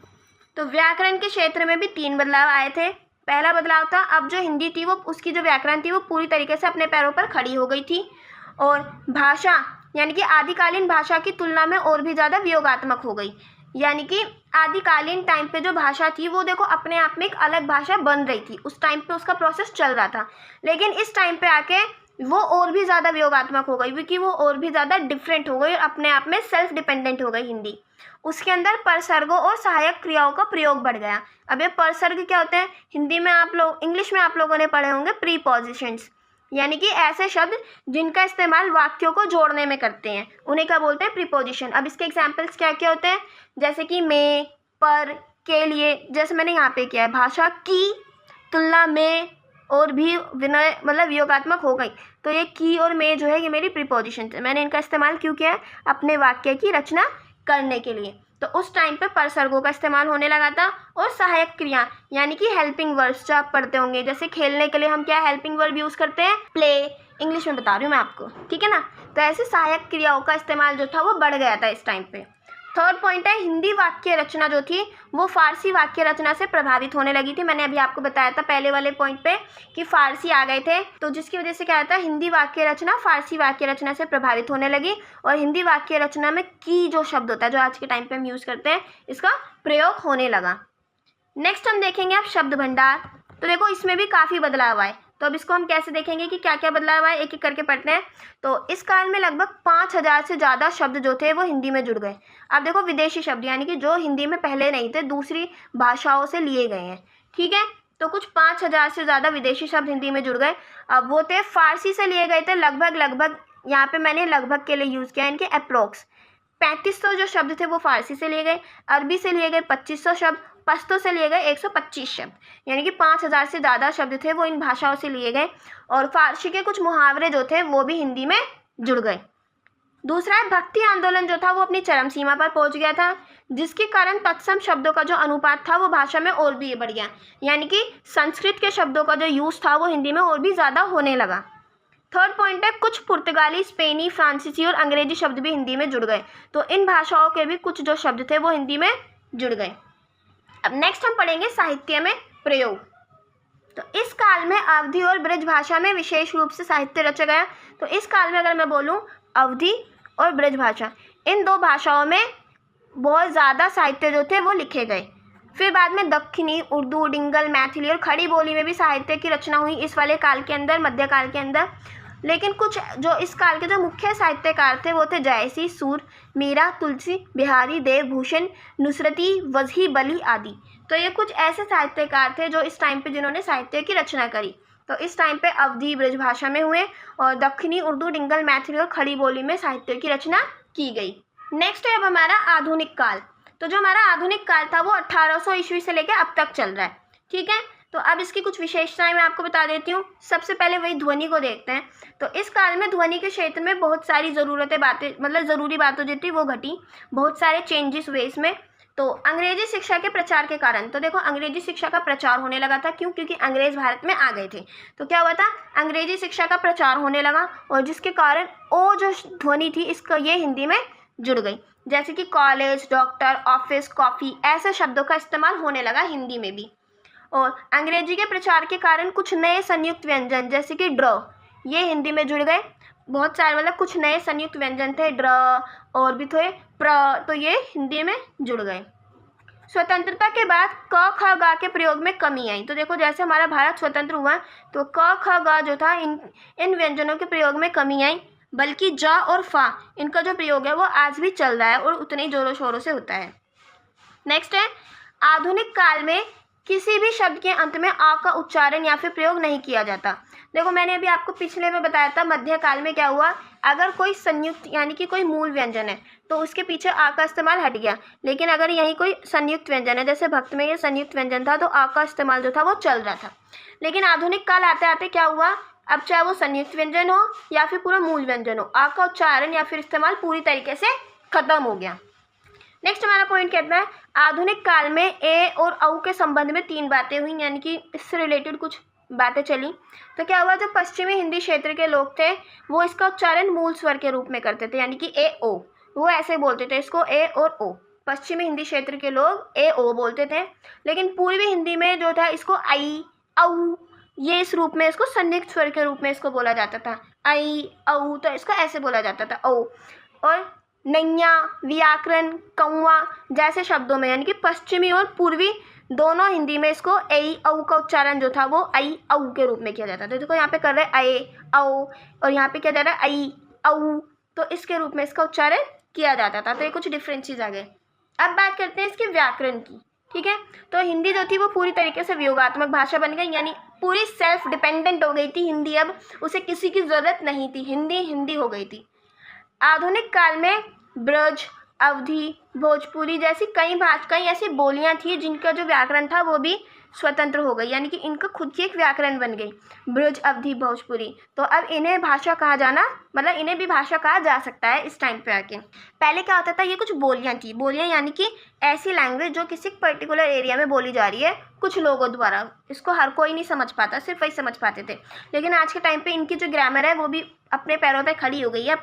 तो व्याकरण के क्षेत्र में भी 3 बदलाव आए थे। पहला बदलाव था, अब जो हिंदी थी वो उसकी जो व्याकरण थी वो पूरी तरीके से अपने पैरों पर खड़ी हो गई थी, और भाषा यानी कि आदिकालीन भाषा की तुलना में और भी ज़्यादा वियोगात्मक हो गई। यानी कि आदिकालीन टाइम पे जो भाषा थी वो देखो अपने आप में एक अलग भाषा बन रही थी, उस टाइम पे उसका प्रोसेस चल रहा था। लेकिन इस टाइम पे आके वो और भी ज़्यादा वियोगात्मक हो गई, क्योंकि वो और भी ज़्यादा डिफरेंट हो गई और अपने आप में सेल्फ डिपेंडेंट हो गई हिंदी। उसके अंदर परसर्गों और सहायक क्रियाओं का प्रयोग बढ़ गया। अब ये परसर्ग क्या होते हैं, हिंदी में आप लोग, इंग्लिश में आप लोगों ने पढ़े होंगे प्रीपोजिशंस, यानी कि ऐसे शब्द जिनका इस्तेमाल वाक्यों को जोड़ने में करते हैं, उन्हें क्या बोलते हैं, प्रीपोजिशन। अब इसके एग्जाम्पल्स क्या क्या होते हैं, जैसे कि में, पर, के लिए, जैसे मैंने यहाँ पे किया है, भाषा की तुलना में और भी विनय मतलब वियोगात्मक हो गई। तो ये की और में जो है ये मेरी प्रीपोजिशन है, मैंने इनका इस्तेमाल क्यों किया है, अपने वाक्य की रचना करने के लिए। तो उस टाइम पे परसर्गों का इस्तेमाल होने लगा था, और सहायक क्रिया यानी कि हेल्पिंग वर्ब्स जो आप पढ़ते होंगे, जैसे खेलने के लिए हम क्या हेल्पिंग वर्ब यूज़ करते हैं, प्ले, इंग्लिश में बता रही हूँ मैं आपको, ठीक है ना। तो ऐसे सहायक क्रियाओं का इस्तेमाल जो था वो बढ़ गया था इस टाइम पे। थर्ड पॉइंट है हिंदी वाक्य रचना जो थी वो फारसी वाक्य रचना से प्रभावित होने लगी थी। मैंने अभी आपको बताया था पहले वाले पॉइंट पे कि फारसी आ गए थे, तो जिसकी वजह से क्या होता है हिंदी वाक्य रचना फारसी वाक्य रचना से प्रभावित होने लगी और हिंदी वाक्य रचना में की जो शब्द होता है जो आज के टाइम पे हम यूज़ करते हैं इसका प्रयोग होने लगा। नेक्स्ट हम देखेंगे अब शब्द भंडार। तो देखो इसमें भी काफ़ी बदलाव आए, तो अब इसको हम कैसे देखेंगे कि क्या क्या बदलाव आए, एक एक करके पढ़ते हैं। तो इस काल में लगभग 5000 से ज़्यादा शब्द जो थे वो हिंदी में जुड़ गए। अब देखो विदेशी शब्द यानी कि जो हिंदी में पहले नहीं थे दूसरी भाषाओं से लिए गए हैं, ठीक है। तो कुछ 5000 से ज़्यादा विदेशी शब्द हिंदी में जुड़ गए। अब वो थे फारसी से लिए गए थे लगभग यहाँ पे मैंने लगभग के लिए यूज़ किया इनके अप्रोक्स 3500 जो शब्द थे वो फारसी से लिए गए, अरबी से लिए गए 2500 शब्द, पश्तो से लिए गए 125 शब्द, यानी कि 5000 से ज़्यादा शब्द थे वो इन भाषाओं से लिए गए और फारसी के कुछ मुहावरे जो थे वो भी हिंदी में जुड़ गए। दूसरा है भक्ति आंदोलन जो था वो अपनी चरम सीमा पर पहुंच गया था, जिसके कारण तत्सम शब्दों का जो अनुपात था वो भाषा में और भी बढ़ गया, यानी कि संस्कृत के शब्दों का जो यूज़ था वो हिंदी में और भी ज़्यादा होने लगा। थर्ड पॉइंट है कुछ पुर्तगाली, स्पेनी, फ्रांसीसी और अंग्रेजी शब्द भी हिंदी में जुड़ गए, तो इन भाषाओं के भी कुछ जो शब्द थे वो हिंदी में जुड़ गए। अब नेक्स्ट हम पढ़ेंगे साहित्य में प्रयोग। तो इस काल में अवधी और ब्रज भाषा में विशेष रूप से साहित्य रचा गया। तो इस काल में अगर मैं बोलूँ अवधी और ब्रज भाषा इन दो भाषाओं में बहुत ज़्यादा साहित्य जो थे वो लिखे गए। फिर बाद में दक्षिणी, उर्दू, डिंगल, मैथिली और खड़ी बोली में भी साहित्य की रचना हुई इस वाले काल के अंदर, मध्यकाल के अंदर। लेकिन कुछ जो इस काल के जो मुख्य साहित्यकार थे वो थे जयसी, सूर, मीरा, तुलसी, बिहारी, देवभूषण, नुसरती, वजही, बली आदि। तो ये कुछ ऐसे साहित्यकार थे जो इस टाइम पे जिन्होंने साहित्य की रचना करी। तो इस टाइम पे अवधी ब्रज भाषा में हुए और दक्षिणी, उर्दू, डिंगल, मैथिली और खड़ी बोली में साहित्य की रचना की गई। नेक्स्ट है अब हमारा आधुनिक काल। तो जो हमारा आधुनिक काल था वो 1800 ईस्वी से लेकर अब तक चल रहा है, ठीक है। तो अब इसकी कुछ विशेषताएं मैं आपको बता देती हूँ। सबसे पहले वही ध्वनि को देखते हैं। तो इस काल में ध्वनि के क्षेत्र में बहुत सारी ज़रूरी बातें जो थी वो घटी, बहुत सारे चेंजेस हुए इसमें। तो अंग्रेजी शिक्षा के प्रचार के कारण, तो देखो अंग्रेजी शिक्षा का प्रचार होने लगा था, क्यों? क्योंकि अंग्रेज भारत में आ गए थे। तो क्या हुआ था, अंग्रेजी शिक्षा का प्रचार होने लगा और जिसके कारण वो जो ध्वनि थी इसका ये हिंदी में जुड़ गई, जैसे कि कॉलेज, डॉक्टर, ऑफिस, कॉफ़ी ऐसे शब्दों का इस्तेमाल होने लगा हिंदी में भी। और अंग्रेजी के प्रचार के कारण कुछ नए संयुक्त व्यंजन जैसे कि ड्र ये हिंदी में जुड़ गए। बहुत सारे मतलब कुछ नए संयुक्त व्यंजन थे, ड्र और भी थे प्र, तो ये हिंदी में जुड़ गए। स्वतंत्रता के बाद क ख ग के प्रयोग में कमी आई। तो देखो जैसे हमारा भारत स्वतंत्र हुआ तो क ख ग जो था इन व्यंजनों के प्रयोग में कमी आई, बल्कि ज और फा इनका जो प्रयोग है वो आज भी चल रहा है और उतने ही जोरों शोरों से होता है। नेक्स्ट है आधुनिक काल में किसी भी शब्द के अंत में आ का उच्चारण या फिर प्रयोग नहीं किया जाता। देखो मैंने अभी आपको पिछले में बताया था मध्यकाल में क्या हुआ, अगर कोई संयुक्त यानी कि कोई मूल व्यंजन है तो उसके पीछे आ का इस्तेमाल हट गया, लेकिन अगर यहीं कोई संयुक्त व्यंजन है, जैसे भक्त में ये संयुक्त व्यंजन था तो आ का इस्तेमाल जो था वो चल रहा था। लेकिन आधुनिक काल आते आते क्या हुआ, अब चाहे वो संयुक्त व्यंजन हो या फिर पूरा मूल व्यंजन हो, आ का उच्चारण या फिर इस्तेमाल पूरी तरीके से खत्म हो गया। नेक्स्ट हमारा पॉइंट कहता है आधुनिक काल में ए और औ के संबंध में 3 बातें हुई, यानी कि इससे रिलेटेड कुछ बातें चली। तो क्या हुआ, जो पश्चिमी हिंदी क्षेत्र के लोग थे वो इसका उच्चारण मूल स्वर के रूप में करते थे, यानी कि ए ओ, वो ऐसे बोलते थे इसको ए और ओ। पश्चिमी हिंदी क्षेत्र के लोग ए ओ बोलते थे, लेकिन पूर्वी हिंदी में जो था इसको आई औ ये इस रूप में, इसको संयुक्त स्वर के रूप में इसको बोला जाता था, आई औ, तो इसको ऐसे बोला जाता था ओ। और नैया, व्याकरण, कौवा जैसे शब्दों में, यानी कि पश्चिमी और पूर्वी दोनों हिंदी में इसको ए औ का उच्चारण जो था वो आई औ के रूप में किया जाता था। देखो यहाँ पे कर रहे ए औ और यहाँ पे क्या जा रहा है आई औ, तो इसके रूप में इसका उच्चारण किया जाता था। तो ये कुछ डिफरेंसेस आ गए। अब बात करते हैं इसके व्याकरण की, ठीक है। तो हिंदी जो थी वो पूरी तरीके से वियोगात्मक भाषा बन गई, यानी पूरी सेल्फ डिपेंडेंट हो गई थी हिंदी, अब उसे किसी की ज़रूरत नहीं थी, हिंदी हो गई थी। आधुनिक काल में ब्रज, अवधी, भोजपुरी जैसी कई ऐसी बोलियां थी जिनका जो व्याकरण था वो भी स्वतंत्र हो गई, यानी कि इनका खुद की एक व्याकरण बन गई, ब्रज, अवधी, भोजपुरी। तो अब इन्हें भाषा कहा जाना मतलब इन्हें भी भाषा कहा जा सकता है इस टाइम पे आके। पहले क्या होता था, ये कुछ बोलियां थी। बोलियां यानी कि ऐसी लैंग्वेज जो किसी पर्टिकुलर एरिया में बोली जा रही है कुछ लोगों द्वारा। इसको हर कोई नहीं समझ पाता, सिर्फ वही समझ पाते थे। लेकिन आज के टाइम पे इनकी जो ग्रामर है वो भी अपने पैरों पे खड़ी हो गई है,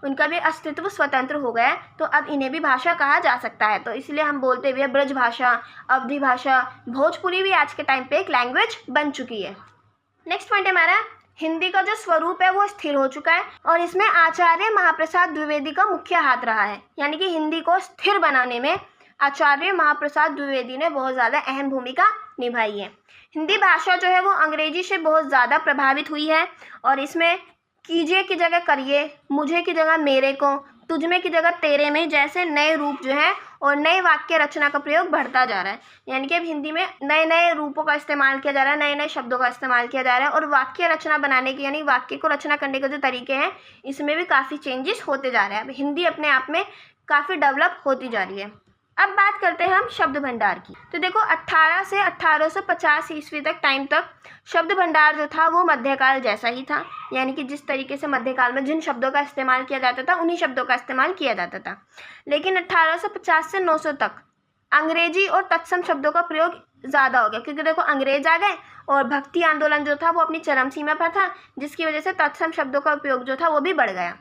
उनका भी अस्तित्व स्वतंत्र हो गया है। तो अब इन्हें भी भाषा कहा जा सकता है। तो इसलिए हम बोलते हुए ब्रज भाषा, अवधी भाषा, भोजपुरी भी आज के टाइम पे एक लैंग्वेज बन चुकी है। नेक्स्ट पॉइंट है हमारा, हिंदी का जो स्वरूप है वो स्थिर हो चुका है और इसमें आचार्य महाप्रसाद द्विवेदी का मुख्य हाथ रहा है। यानी कि हिंदी को स्थिर बनाने में आचार्य महाप्रसाद द्विवेदी ने बहुत ज़्यादा अहम भूमिका निभाई है। हिंदी भाषा जो है वो अंग्रेजी से बहुत ज़्यादा प्रभावित हुई है और इसमें कीजिए की जगह करिए, मुझे की जगह मेरे को, तुझ में की जगह तेरे में जैसे नए रूप जो है और नए वाक्य रचना का प्रयोग बढ़ता जा रहा है। यानी कि अब हिंदी में नए नए रूपों का इस्तेमाल किया जा रहा है, नए नए शब्दों का इस्तेमाल किया जा रहा है और वाक्य रचना बनाने के यानी वाक्य को रचना करने के जो तरीके हैं इसमें भी काफ़ी चेंजेस होते जा रहे हैं। अब हिंदी अपने आप में काफ़ी डेवलप होती जा रही है। अब बात करते हैं हम शब्द भंडार की। तो देखो 18 से 1850 ईस्वी तक टाइम तक शब्द भंडार जो था वो मध्यकाल जैसा ही था। यानी कि जिस तरीके से मध्यकाल में जिन शब्दों का इस्तेमाल किया जाता था उन्हीं शब्दों का इस्तेमाल किया जाता था। लेकिन 1850 से 900 तक अंग्रेजी और तत्सम शब्दों का प्रयोग ज़्यादा हो गया, क्योंकि देखो अंग्रेज आ गए और भक्ति आंदोलन जो था वो अपनी चरम सीमा पर था, जिसकी वजह से तत्सम शब्दों का उपयोग जो था वो भी बढ़ गया।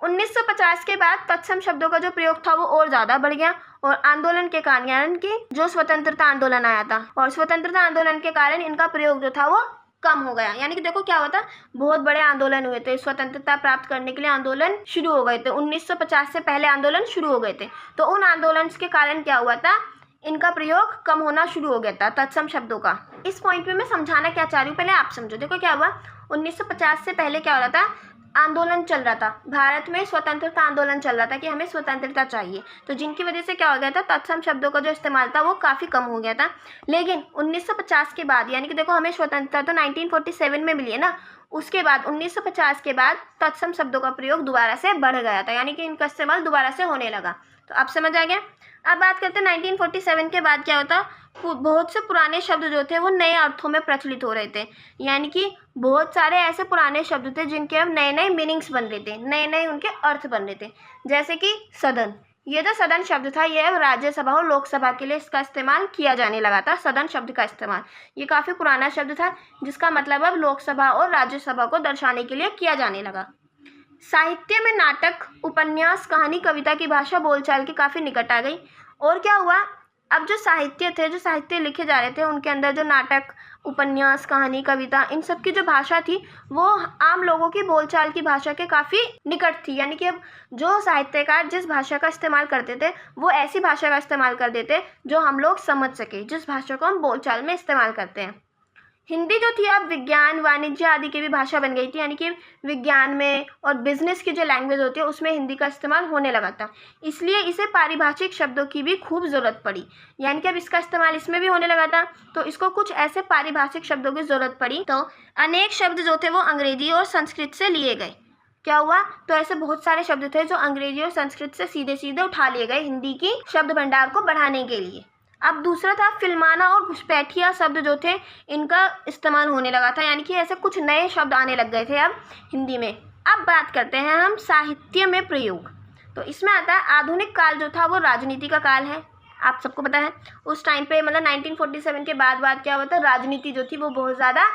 1950 के बाद तत्सम शब्दों का जो प्रयोग था वो और ज़्यादा बढ़ गया और आंदोलन के कारण यानी कि जो स्वतंत्रता आंदोलन आया था और स्वतंत्रता आंदोलन के कारण इनका प्रयोग जो था वो कम हो गया। यानी कि देखो क्या हुआ था, बहुत बड़े आंदोलन हुए थे, स्वतंत्रता प्राप्त करने के लिए आंदोलन शुरू हो गए थे। 1950 से पहले आंदोलन शुरू हो गए थे, तो उन आंदोलन के कारण क्या हुआ था, इनका प्रयोग कम होना शुरू हो गया था तत्सम शब्दों का। इस पॉइंट पे मैं समझाना क्या चाह रही हूँ, पहले आप समझो। देखो क्या हुआ, 1950 से पहले क्या हो रहा था, आंदोलन चल रहा था, भारत में स्वतंत्रता आंदोलन चल रहा था कि हमें स्वतंत्रता चाहिए। तो जिनकी वजह से क्या हो गया था, तत्सम शब्दों का जो इस्तेमाल था वो काफ़ी कम हो गया था। लेकिन 1950 के बाद यानी कि देखो हमें स्वतंत्रता तो 1947 में मिली है ना, उसके बाद 1950 के बाद तत्सम शब्दों का प्रयोग दोबारा से बढ़ गया था, यानी कि इनका इस्तेमाल दोबारा से होने लगा। तो आप समझ आ गया। अब बात करते हैं 1947 के बाद क्या होता, बहुत से पुराने शब्द जो थे वो नए अर्थों में प्रचलित हो रहे थे। यानी कि बहुत सारे ऐसे पुराने शब्द थे जिनके अब नए नए मीनिंग्स बन रहे थे, नए नए उनके अर्थ बन रहे थे। जैसे कि सदन, ये जो सदन शब्द था ये अब राज्यसभा और लोकसभा के लिए इसका इस्तेमाल किया जाने लगा था। सदन शब्द का इस्तेमाल ये काफ़ी पुराना शब्द था जिसका मतलब अब लोकसभा और राज्यसभा को दर्शाने के लिए किया जाने लगा। साहित्य में नाटक, उपन्यास, कहानी, कविता की भाषा बोलचाल के काफ़ी निकट आ गई। और क्या हुआ, अब जो साहित्य लिखे जा रहे थे उनके अंदर जो नाटक, उपन्यास, कहानी, कविता, इन सब की जो भाषा थी वो आम लोगों की बोलचाल की भाषा के काफ़ी निकट थी। यानी कि अब जो साहित्यकार जिस भाषा का इस्तेमाल करते थे वो ऐसी भाषा का इस्तेमाल कर देते जो हम लोग समझ सके, जिस भाषा को हम बोलचाल में इस्तेमाल करते हैं। हिंदी जो थी अब विज्ञान, वाणिज्य आदि की भी भाषा बन गई थी। यानी कि विज्ञान में और बिजनेस की जो लैंग्वेज होती है उसमें हिंदी का इस्तेमाल होने लगा था, इसलिए इसे पारिभाषिक शब्दों की भी खूब ज़रूरत पड़ी। यानी कि अब इसका इस्तेमाल इसमें भी होने लगा था, तो इसको कुछ ऐसे पारिभाषिक शब्दों की ज़रूरत पड़ी। तो अनेक शब्द जो थे वो अंग्रेजी और संस्कृत से लिए गए। क्या हुआ, तो ऐसे बहुत सारे शब्द थे जो अंग्रेजी और संस्कृत से सीधे सीधे उठा लिए गए हिंदी की शब्द भंडार को बढ़ाने के लिए। अब दूसरा था फिल्माना और घुसपैठिया शब्द जो थे इनका इस्तेमाल होने लगा था। यानी कि ऐसे कुछ नए शब्द आने लग गए थे अब हिंदी में। अब बात करते हैं हम साहित्य में प्रयोग। तो इसमें आता है आधुनिक काल जो था वो राजनीति का काल है। आप सबको पता है उस टाइम पे मतलब 1947 के बाद क्या हुआ था, राजनीति जो थी वो बहुत ज़्यादा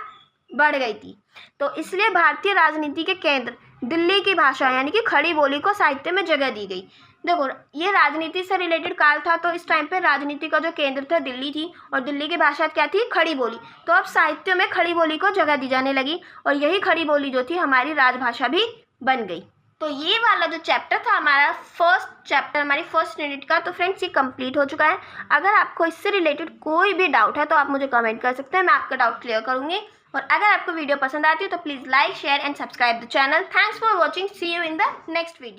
बढ़ गई थी। तो इसलिए भारतीय राजनीति के केंद्र दिल्ली की भाषा यानी कि खड़ी बोली को साहित्य में जगह दी गई। देखो ये राजनीति से रिलेटेड काल था, तो इस टाइम पे राजनीति का जो केंद्र था दिल्ली थी और दिल्ली की भाषा क्या थी, खड़ी बोली। तो अब साहित्य में खड़ी बोली को जगह दी जाने लगी और यही खड़ी बोली जो थी हमारी राजभाषा भी बन गई। तो ये वाला जो चैप्टर था हमारा फर्स्ट चैप्टर, हमारी फर्स्ट यूनिट का, तो फ्रेंड्स ये कंप्लीट हो चुका है। अगर आपको इससे रिलेटेड कोई भी डाउट है तो आप मुझे कमेंट कर सकते हैं, मैं आपका डाउट क्लियर करूँगी। और अगर आपको वीडियो पसंद आती है तो please like, share and subscribe the channel. Thanks for watching, see you in the next video.